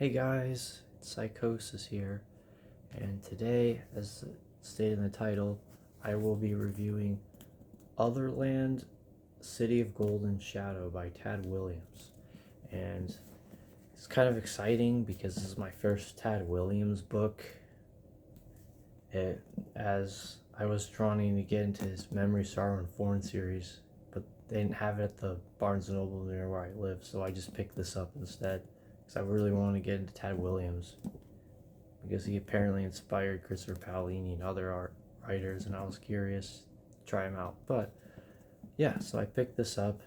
Hey guys, it's Psychosis here, and today, as stated in the title, I will be reviewing Otherland, City of Gold and Shadow by Tad Williams. And it's kind of exciting because this is my first Tad Williams book. As I was trying to get into his Memory, Sorrow, and Foreign series, but they didn't have it at the Barnes & Noble near where I live, so I just picked this up instead. Because I really wanted to get into Tad Williams, because he apparently inspired Christopher Paolini and other writers, and I was curious to try him out. But yeah, so I picked this up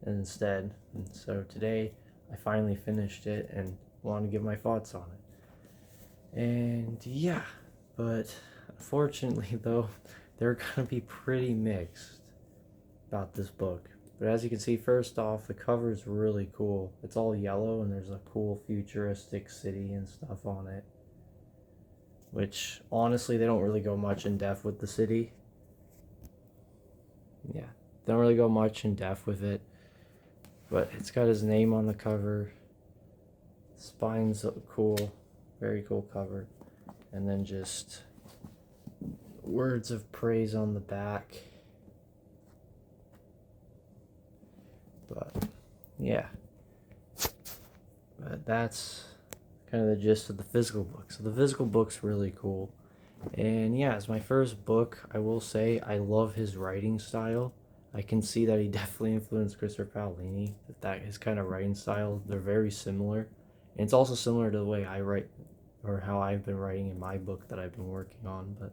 instead, and so today I finally finished it and want to give my thoughts on it. And yeah, but unfortunately though, they're gonna be pretty mixed about this book. But as you can see, first off, the cover is really cool. It's all yellow and there's a cool futuristic city and stuff on it. Which, honestly, they don't really go much in depth with the city. Yeah, they don't really go much in depth with it. But it's got his name on the cover. The spine's cool. Very cool cover. And then just words of praise on the back. But yeah, but that's kind of the gist of the physical book. So the physical book's really cool, and yeah, as my first book, I will say I love his writing style. I can see that he definitely influenced Christopher Paolini. That his kind of writing style, they're very similar, and it's also similar to the way I write, or how I've been writing in my book that I've been working on. But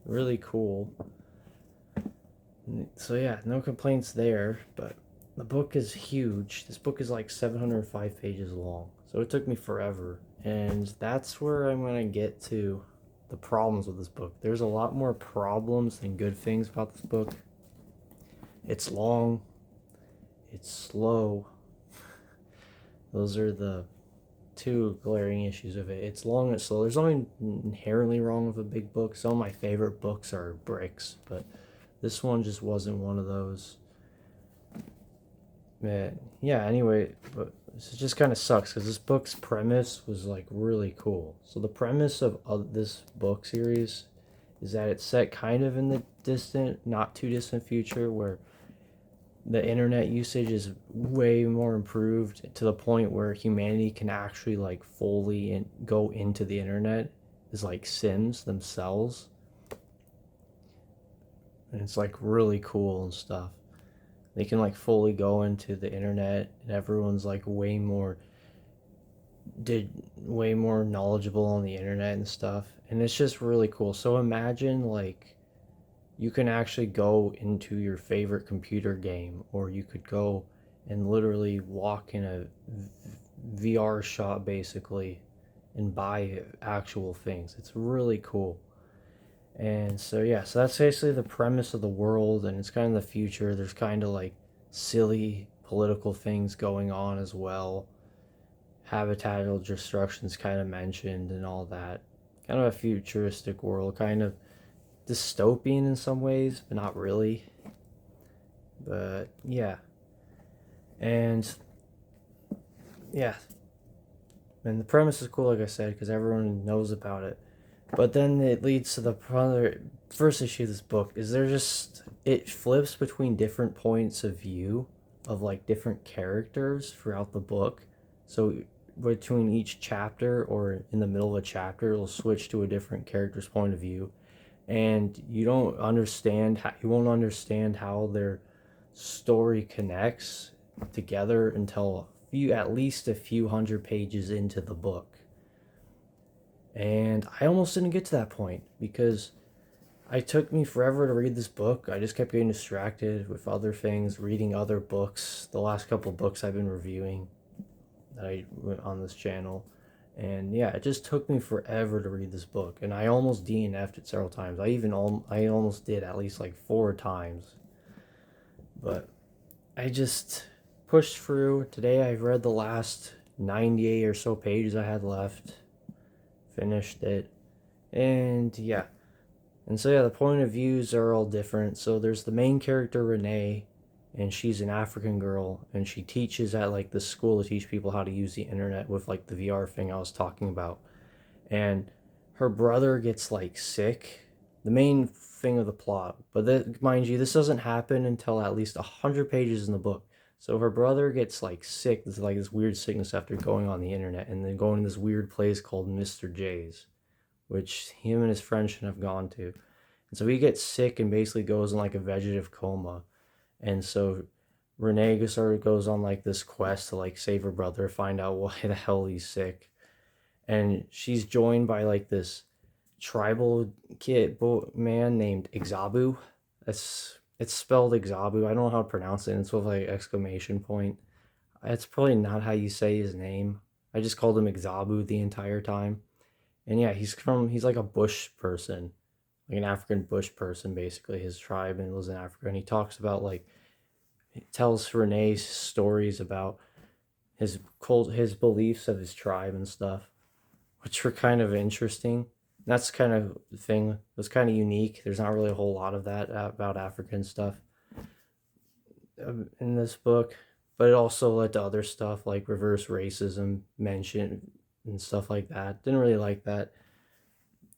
really cool. So yeah, no complaints there. But the book is huge. This book is like 705 pages long. So it took me forever. And that's where I'm going to get to the problems with this book. There's a lot more problems than good things about this book. It's long. It's slow. Those are the two glaring issues of it. It's long and slow. There's nothing inherently wrong with a big book. Some of my favorite books are bricks, but this one just wasn't one of those. Yeah, anyway, but this just kind of sucks because this book's premise was like really cool. So the premise of this book series is that it's set kind of in the distant, not too distant future where the internet usage is way more improved to the point where humanity can actually like fully go into the internet as like Sims themselves. And it's like really cool and stuff. They can like fully go into the internet and everyone's like way more knowledgeable on the internet and stuff, and it's just really cool. So imagine like you can actually go into your favorite computer game, or you could go and literally walk in a VR shop basically and buy actual things. It's really cool. And so yeah, so that's basically the premise of the world, and it's kind of the future. There's kind of like silly political things going on as well. Habitatal destruction's kind of mentioned and all that. Kind of a futuristic world, kind of dystopian in some ways, but not really. But yeah. And yeah. And the premise is cool, like I said, because everyone knows about it. But then it leads to the first issue of this book is it flips between different points of view of like different characters throughout the book. So between each chapter or in the middle of a chapter, it'll switch to a different character's point of view, and you won't understand how their story connects together until at least a few hundred pages into the book. And I almost didn't get to that point because it took me forever to read this book. I just kept getting distracted with other things, reading other books, the last couple of books I've been reviewing that I went on this channel. And yeah, it just took me forever to read this book, and I almost DNF'd it several times. I almost did at least like 4 times. But I just pushed through. Today I've read the last 98 or so pages I had left. Finished it, and yeah, and so yeah, the point of views are all different. So there's the main character Renee, and she's an African girl, and she teaches at like this school to teach people how to use the internet with like the VR thing I was talking about. And her brother gets like sick. The main thing of the plot, but mind you, this doesn't happen until at least 100 pages in the book. So her brother gets like sick. It's like this weird sickness after going on the internet and then going to this weird place called Mr. J's, which him and his friend should have gone to. And so he gets sick and basically goes in like a vegetative coma. And so Renee sort of goes on like this quest to like save her brother, find out why the hell he's sick. And she's joined by like this tribal man named Ixabu. It's spelled Ixabu. I don't know how to pronounce it. It's with like exclamation point. It's probably not how you say his name. I just called him Ixabu the entire time. And yeah, he's like a bush person, like an African bush person, basically. His tribe and lives in Africa. And he talks about like he tells Renee stories about his beliefs of his tribe and stuff, which were kind of interesting. That's kind of the thing. It was kind of unique. There's not really a whole lot of that about African stuff in this book, but it also led to other stuff like reverse racism mentioned and stuff like that. Didn't really like that.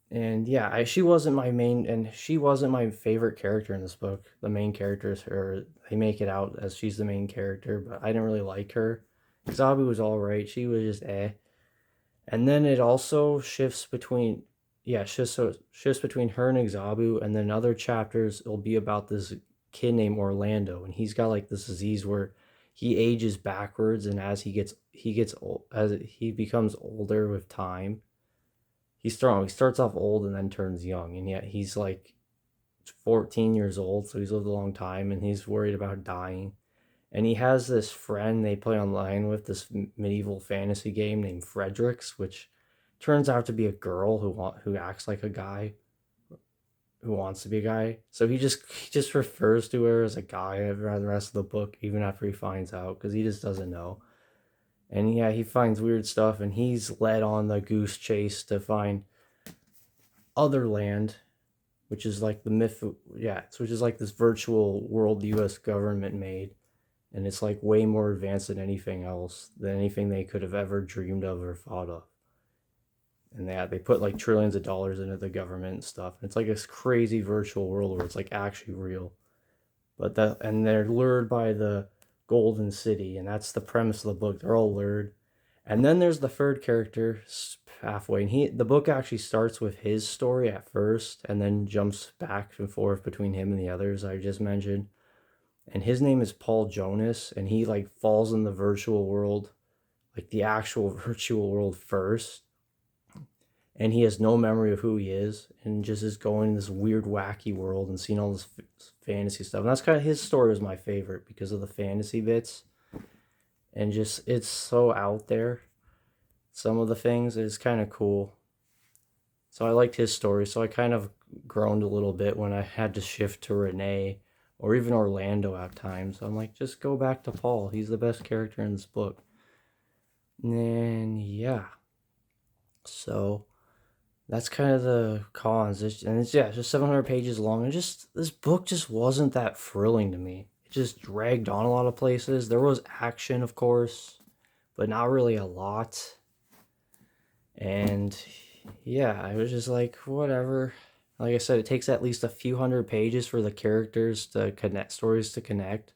And yeah, she wasn't my favorite character in this book. The main character is her. They make it out as she's the main character, but I didn't really like her. Zabu was all right. She was just eh. And then it also shifts between shifts between her and Ixabu, and then other chapters it'll be about this kid named Orlando, and he's got like this disease where he ages backwards, and as he gets old, as he becomes older with time, he's strong. He starts off old and then turns young, and yet he's like 14 years old, so he's lived a long time, and he's worried about dying. And he has this friend they play online with, this medieval fantasy game named Fredericks, which turns out to be a girl who acts like a guy, who wants to be a guy. So he just refers to her as a guy throughout the rest of the book, even after he finds out, because he just doesn't know. And yeah, he finds weird stuff, and he's led on the goose chase to find Otherland, which is like the myth. Yeah, which is like this virtual world the U.S. government made, and it's like way more advanced than anything else, than anything they could have ever dreamed of or thought of. And they put like trillions of dollars into the government and stuff. And it's like this crazy virtual world where it's like actually real. And they're lured by the Golden City, and that's the premise of the book. They're all lured. And then there's the third character halfway, and the book actually starts with his story at first and then jumps back and forth between him and the others I just mentioned. And his name is Paul Jonas, and he like falls in the virtual world, like the actual virtual world first, and he has no memory of who he is, and just is going in this weird wacky world and seeing all this fantasy stuff. And that's kind of his story was my favorite because of the fantasy bits, and just it's so out there. Some of the things is kind of cool. So I liked his story. So I kind of groaned a little bit when I had to shift to Renee or even Orlando at times. I'm like, just go back to Paul. He's the best character in this book. And yeah, so that's kind of the cons. It's just 700 pages long. And just this book just wasn't that thrilling to me. It just dragged on a lot of places. There was action, of course, but not really a lot. And yeah, I was just like, whatever. Like I said, it takes at least a few hundred pages for the characters to connect, stories to connect.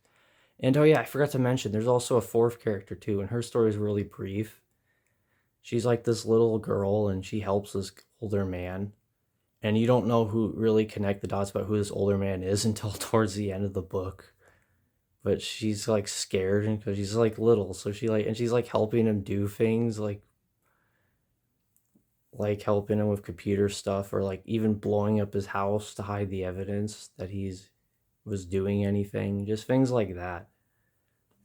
And oh yeah, I forgot to mention, there's also a fourth character too, and her story is really brief. She's like this little girl, and she helps this older man. And you don't know who really connect the dots about who this older man is until towards the end of the book. But she's like scared because she's like little, so she's like helping him do things like helping him with computer stuff, or like even blowing up his house to hide the evidence that he's was doing anything, just things like that.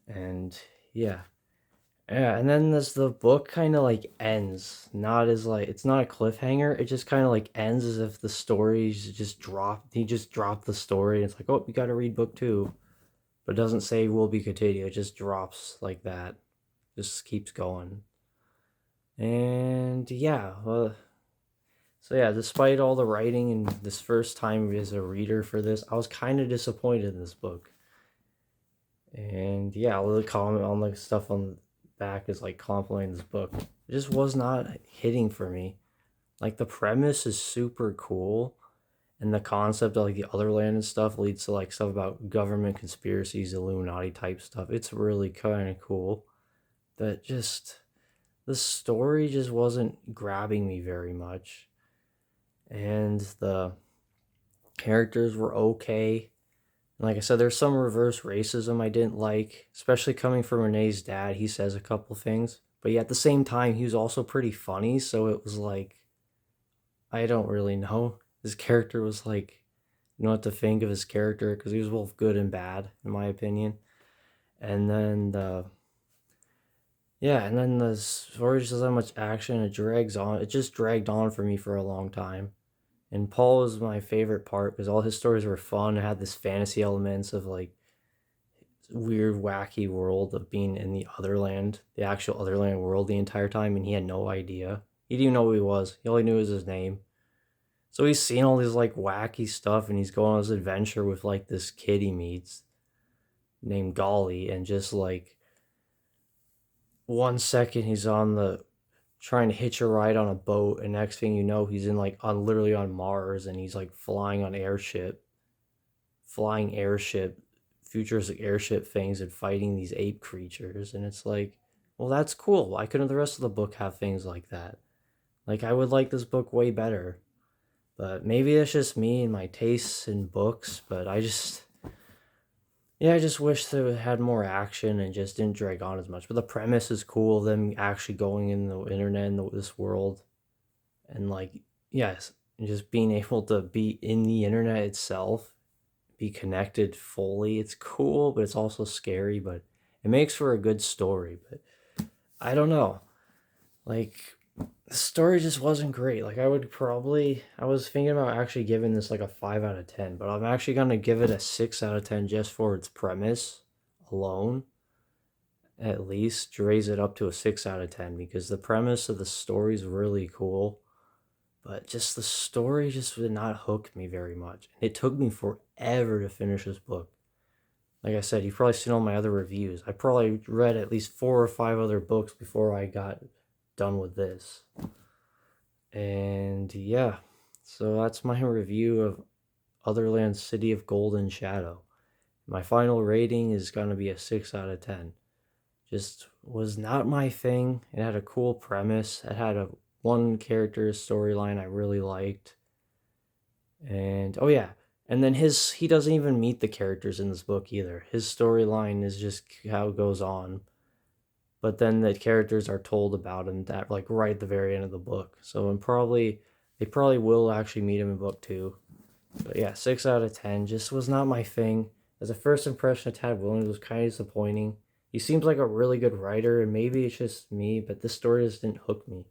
And yeah, and then the book kind of like ends, not as like it's not a cliffhanger, it just kind of like ends as if the story's just dropped. He just dropped the story, and it's like, oh, you got to read book 2, but it doesn't say will be continued. It just drops like that, just keeps going. And yeah, well, so yeah, despite all the writing and this first time as a reader for this, I was kind of disappointed in this book. And yeah, all the comment on the stuff on the back is like complimenting this book. It just was not hitting for me. Like the premise is super cool, and the concept of like the Otherland and stuff leads to like stuff about government conspiracies, Illuminati type stuff. It's really kind of cool, but just the story just wasn't grabbing me very much, and the characters were okay. Like I said, there's some reverse racism I didn't like, especially coming from Renee's dad. He says a couple things, but yeah, at the same time, he was also pretty funny. So it was like, I don't really know. His character was like, you know what to think of his character because he was both good and bad, in my opinion. And then the story just doesn't have much action. It drags on. It just dragged on for me for a long time. And Paul was my favorite part because all his stories were fun. It had this fantasy elements of like weird, wacky world of being in the Otherland, the actual Otherland world the entire time, and he had no idea. He didn't even know who he was. He only knew was his name. So he's seen all this like wacky stuff, and he's going on this adventure with like this kid he meets named Golly, and just like 1 second he's on the trying to hitch a ride on a boat, and next thing you know he's in like on literally on Mars, and he's like flying airship, futuristic airship things and fighting these ape creatures. And it's like, well, that's cool. Why couldn't the rest of the book have things like that? Like, I would like this book way better. But maybe it's just me and my tastes in books. But I just wish they had more action and just didn't drag on as much. But the premise is cool. Them actually going in the internet in this world, and like, yes, and just being able to be in the internet itself, be connected fully. It's cool, but it's also scary, but it makes for a good story. But I don't know. Like, the story just wasn't great. Like, I was thinking about actually giving this like a 5 out of 10, but I'm actually going to give it a 6 out of 10 just for its premise alone. At least to raise it up to a 6 out of 10 because the premise of the story is really cool. But just the story just did not hook me very much. It took me forever to finish this book. Like I said, you've probably seen all my other reviews. I probably read at least 4 or 5 other books before I got done with this. And yeah, so that's my review of Otherland City of Golden Shadow. My final rating is going to be a 6 out of 10. Just was not my thing. It had a cool premise. It had a one character storyline I really liked. And oh yeah, and then he doesn't even meet the characters in this book either. His storyline is just how it goes on. But then the characters are told about him that like right at the very end of the book. So they probably will actually meet him in book 2. But yeah, 6 out of 10 just was not my thing. As a first impression of Tad Williams was kind of disappointing. He seems like a really good writer, and maybe it's just me, but this story just didn't hook me.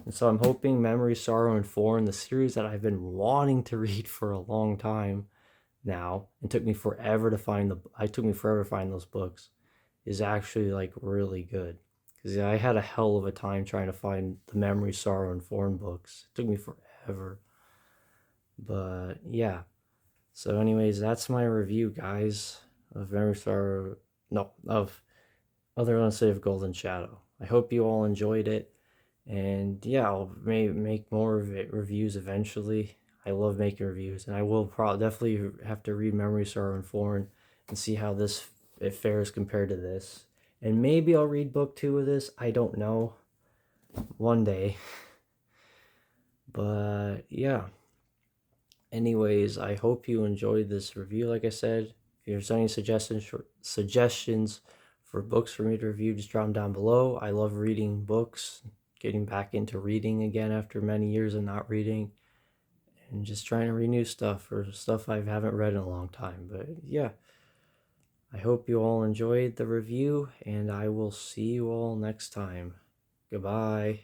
And so I'm hoping Memory, Sorrow, and Thorn, the series that I've been wanting to read for a long time now, and took me forever to find those books, is actually like really good. Because I had a hell of a time trying to find the Memory, Sorrow, and Thorn books. It took me forever. But yeah. So anyways, that's my review, guys, of Memory, Sorrow, no, of Otherland City of Golden Shadow. I hope you all enjoyed it. And yeah, I'll make more reviews eventually. I love making reviews, and I will definitely have to read Memory, Sorrow, and Foreign and see how it fares compared to this. And maybe I'll read book 2 of this. I don't know. One day. But yeah. Anyways, I hope you enjoyed this review. Like I said, if there's any suggestions for books for me to review, just drop them down below. I love reading books, getting back into reading again after many years of not reading, and just trying to renew stuff or stuff I haven't read in a long time. But yeah, I hope you all enjoyed the review, and I will see you all next time. Goodbye.